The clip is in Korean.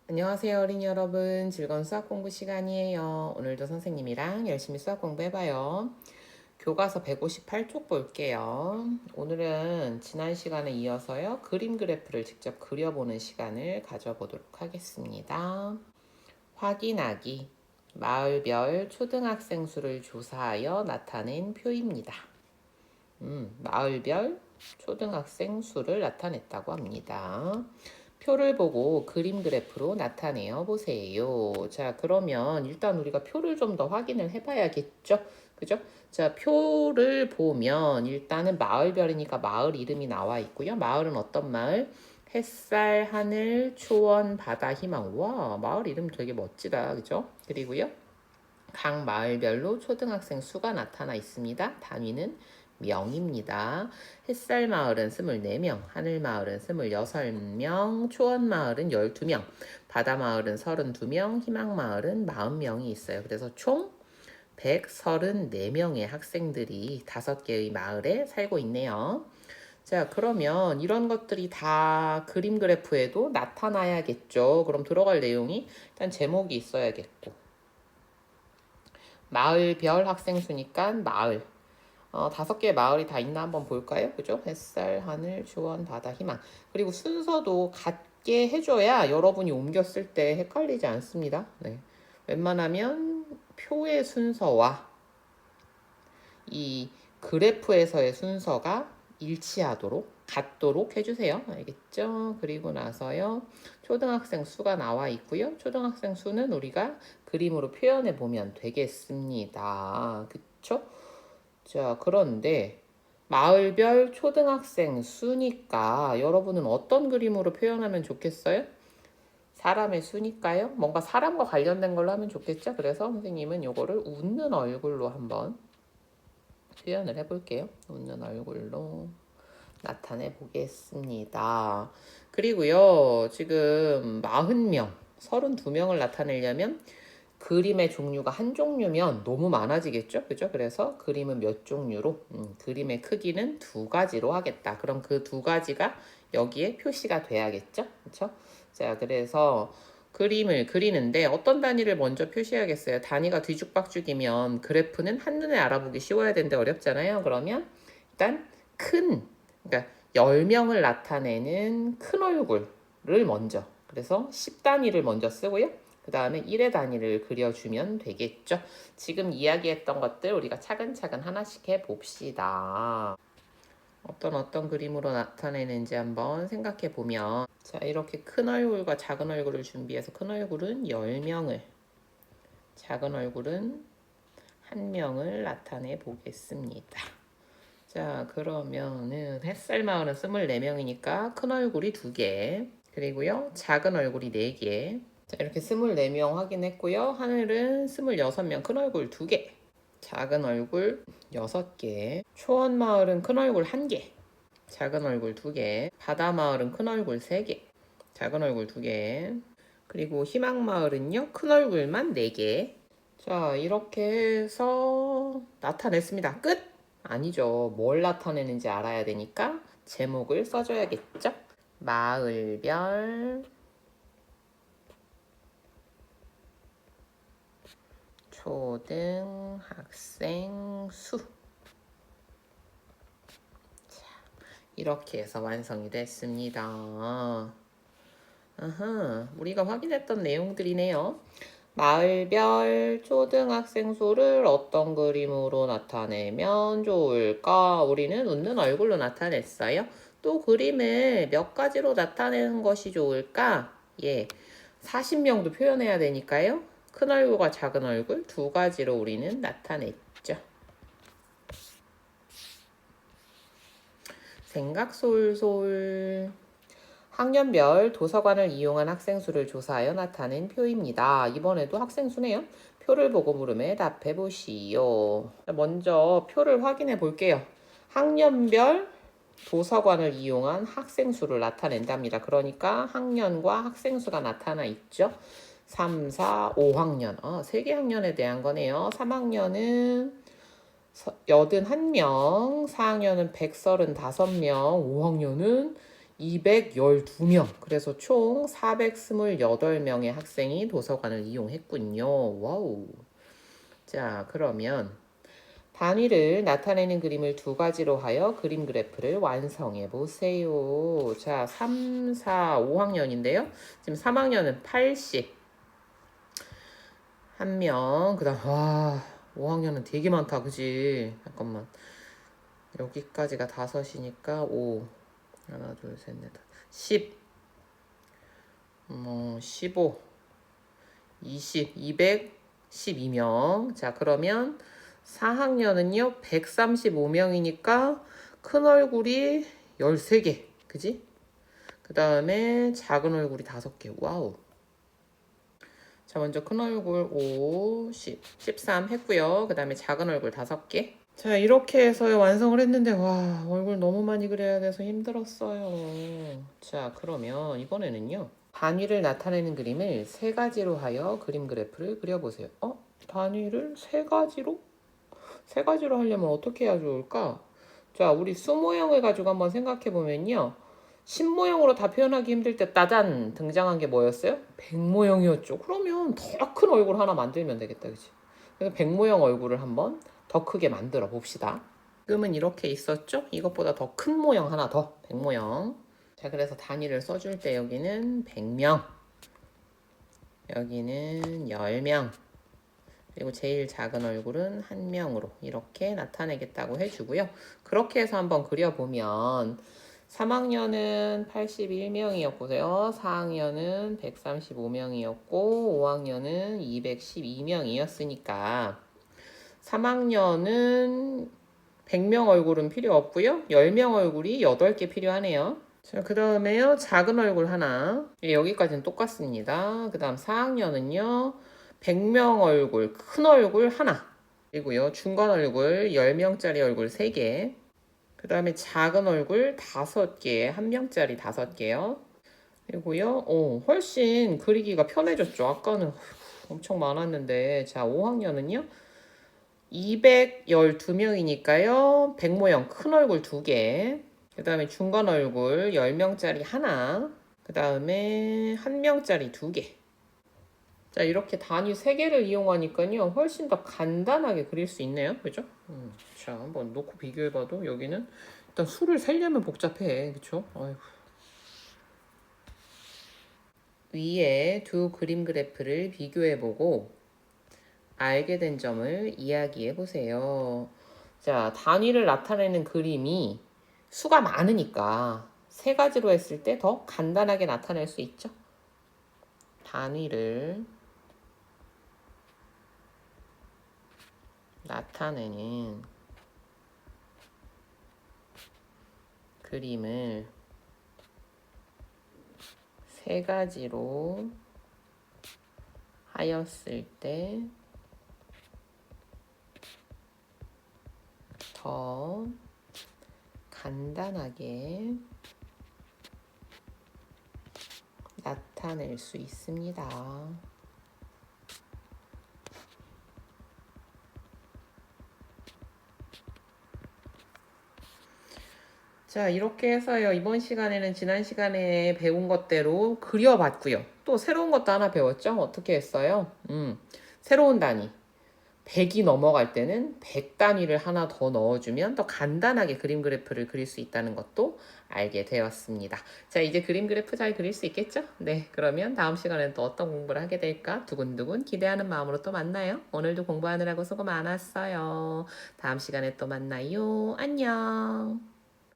안녕하세요, 어린이 여러분. 즐거운 수학 공부 시간이에요. 오늘도 선생님이랑 열심히 수학 공부해봐요. 교과서 158쪽 볼게요. 오늘은 지난 시간에 이어서요, 그림 그래프를 직접 그려보는 시간을 가져보도록 하겠습니다. 확인하기. 마을별 초등학생 수를 조사하여 나타낸 표입니다. 마을별 초등학생 수를 나타냈다고 합니다. 표를 보고 그림 그래프로 나타내어 보세요. 자, 그러면 일단 우리가 표를 좀 더 확인을 해봐야겠죠? 그죠? 자, 표를 보면 일단은 마을별이니까 마을 이름이 나와 있고요. 마을은 어떤 마을? 햇살, 하늘, 초원, 바다, 희망. 와, 마을 이름 되게 멋지다. 그죠? 그리고요. 각 마을별로 초등학생 수가 나타나 있습니다. 단위는 명입니다. 햇살 마을은 24명, 하늘 마을은 26명, 초원 마을은 12명, 바다 마을은 32명, 희망 마을은 40명이 있어요. 그래서 총 134명의 학생들이 5개의 마을에 살고 있네요. 자, 그러면 이런 것들이 다 그림 그래프에도 나타나야겠죠. 그럼 들어갈 내용이 일단 제목이 있어야겠고. 마을별 학생 수니까 마을. 5개의 마을이 다 있나 한번 볼까요? 그죠? 햇살, 하늘, 주원, 바다, 희망. 그리고 순서도 같게 해줘야 여러분이 옮겼을 때 헷갈리지 않습니다. 네. 웬만하면 표의 순서와 이 그래프에서의 순서가 일치하도록 같도록 해주세요. 알겠죠? 그리고 나서요. 초등학생 수가 나와 있고요. 초등학생 수는 우리가 그림으로 표현해 보면 되겠습니다. 그쵸? 자, 그런데 마을별 초등학생 수니까 여러분은 어떤 그림으로 표현하면 좋겠어요? 사람의 수니까요. 뭔가 사람과 관련된 걸로 하면 좋겠죠? 그래서 선생님은 요거를 웃는 얼굴로 한번 표현을 해볼게요. 웃는 얼굴로 나타내 보겠습니다. 그리고요, 지금 40명, 32명을 나타내려면 그림의 종류가 한 종류면 너무 많아지겠죠? 그죠? 그래서 그림은 몇 종류로, 그림의 크기는 2가지로 하겠다. 그럼 그 2가지가 여기에 표시가 돼야겠죠? 그렇죠? 자, 그래서 그림을 그리는데 어떤 단위를 먼저 표시해야겠어요? 단위가 뒤죽박죽이면 그래프는 한눈에 알아보기 쉬워야 되는데 어렵잖아요. 그러면 일단 그러니까 10명을 나타내는 큰 얼굴을 먼저, 그래서 10단위를 먼저 쓰고요. 그 다음에 1의 단위를 그려주면 되겠죠. 지금 이야기했던 것들 우리가 차근차근 하나씩 해봅시다. 어떤 그림으로 나타내는지 한번 생각해 보면, 자, 이렇게 큰 얼굴과 작은 얼굴을 준비해서 큰 얼굴은 10명을, 작은 얼굴은 1명을 나타내 보겠습니다. 자, 그러면은 햇살 마을은 24명이니까 큰 얼굴이 2개, 그리고요, 작은 얼굴이 4개. 자, 이렇게 24명 확인했고요. 하늘은 26명, 큰 얼굴 2개, 작은 얼굴 6개. 초원 마을은 큰 얼굴 1개, 작은 얼굴 2개. 바다 마을은 큰 얼굴 3개, 작은 얼굴 2개. 그리고 희망 마을은요, 큰 얼굴만 4개. 자, 이렇게 해서 나타냈습니다. 끝! 아니죠. 뭘 나타내는지 알아야 되니까 제목을 써줘야겠죠? 마을별 초등학생 수. 자, 이렇게 해서 완성이 됐습니다. 우리가 확인했던 내용들이네요. 마을별 초등학생 수를 어떤 그림으로 나타내면 좋을까? 우리는 웃는 얼굴로 나타냈어요. 또 그림을 몇 가지로 나타내는 것이 좋을까? 예, 40명도 표현해야 되니까요. 큰 얼굴과 작은 얼굴 2가지로 우리는 나타냈죠. 생각 솔솔. 학년별 도서관을 이용한 학생 수를 조사하여 나타낸 표입니다. 이번에도 학생 수네요. 표를 보고 물음에 답해 보시오. 먼저 표를 확인해 볼게요. 학년별 도서관을 이용한 학생 수를 나타낸답니다. 그러니까 학년과 학생 수가 나타나 있죠. 3, 4, 5학년. 3개 학년에 대한 거네요. 3학년은 81명, 4학년은 135명, 5학년은 212명. 그래서 총 428명의 학생이 도서관을 이용했군요. 와우. 자, 그러면 단위를 나타내는 그림을 두 가지로 하여 그림 그래프를 완성해 보세요. 자, 3, 4, 5학년인데요. 지금 3학년은 80. 한 명. 그다음 와, 5학년은 되게 많다. 그지? 잠깐만. 여기까지가 5이니까 5. 하나, 둘, 셋, 넷, 10. 15. 20. 212명. 자, 그러면 4학년은요, 135명이니까 큰 얼굴이 13개. 그지? 그 다음에 작은 얼굴이 5개. 와우. 자, 먼저 큰 얼굴 5, 10, 13 했고요. 그 다음에 작은 얼굴 5개. 자, 이렇게 해서 완성을 했는데, 와, 얼굴 너무 많이 그려야 돼서 힘들었어요. 자, 그러면 이번에는요, 단위를 나타내는 그림을 세 가지로 하여 그림 그래프를 그려보세요. 단위를 세 가지로? 세 가지로 하려면 어떻게 해야 좋을까? 자, 우리 수 모형을 가지고 한번 생각해 보면요. 신 모형으로 다 표현하기 힘들 때 따잔 등장한 게 뭐였어요? 백 모형이었죠. 그러면 더 큰 얼굴 하나 만들면 되겠다, 그치? 그래서 백 모형 얼굴을 한번 더 크게 만들어 봅시다. 지금은 이렇게 있었죠? 이것보다 더 큰 모형 하나 더, 백 모형. 자, 그래서 단위를 써줄 때 여기는 100명, 여기는 10명, 그리고 제일 작은 얼굴은 1명으로 이렇게 나타내겠다고 해주고요. 그렇게 해서 한번 그려보면 3학년은 81명이었고요. 4학년은 135명이었고 5학년은 212명이었으니까 3학년은 100명 얼굴은 필요 없고요. 10명 얼굴이 8개 필요하네요. 자, 그 다음에요. 작은 얼굴 하나. 여기까지는 똑같습니다. 그 다음 4학년은요. 100명 얼굴, 큰 얼굴 하나. 그리고요. 중간 얼굴, 10명짜리 얼굴 3개. 그 다음에 작은 얼굴 5개, 1명짜리 5개요. 그리고요. 훨씬 그리기가 편해졌죠. 아까는 엄청 많았는데. 자, 5학년은요. 212명이니까요. 100모형 큰 얼굴 2개. 그 다음에 중간 얼굴 10명짜리 하나. 그 다음에 1명짜리 2개. 자, 이렇게 단위 3개를 이용하니까요. 훨씬 더 간단하게 그릴 수 있네요. 그죠? 자, 한번 놓고 비교해봐도 여기는 일단 수를 세려면 복잡해. 그쵸? 어휴. 위에 두 그림 그래프를 비교해보고 알게 된 점을 이야기해보세요. 자, 단위를 나타내는 그림이 수가 많으니까 세 가지로 했을 때 더 간단하게 나타낼 수 있죠. 단위를 나타내는 그림을 세 가지로 하였을 때 더 간단하게 나타낼 수 있습니다. 자, 이렇게 해서요. 이번 시간에는 지난 시간에 배운 것대로 그려봤고요. 또 새로운 것도 하나 배웠죠? 어떻게 했어요? 새로운 단위. 100이 넘어갈 때는 100 단위를 하나 더 넣어주면 더 간단하게 그림 그래프를 그릴 수 있다는 것도 알게 되었습니다. 자, 이제 그림 그래프 잘 그릴 수 있겠죠? 네, 그러면 다음 시간에는 또 어떤 공부를 하게 될까 두근두근 기대하는 마음으로 또 만나요. 오늘도 공부하느라고 수고 많았어요. 다음 시간에 또 만나요. 안녕.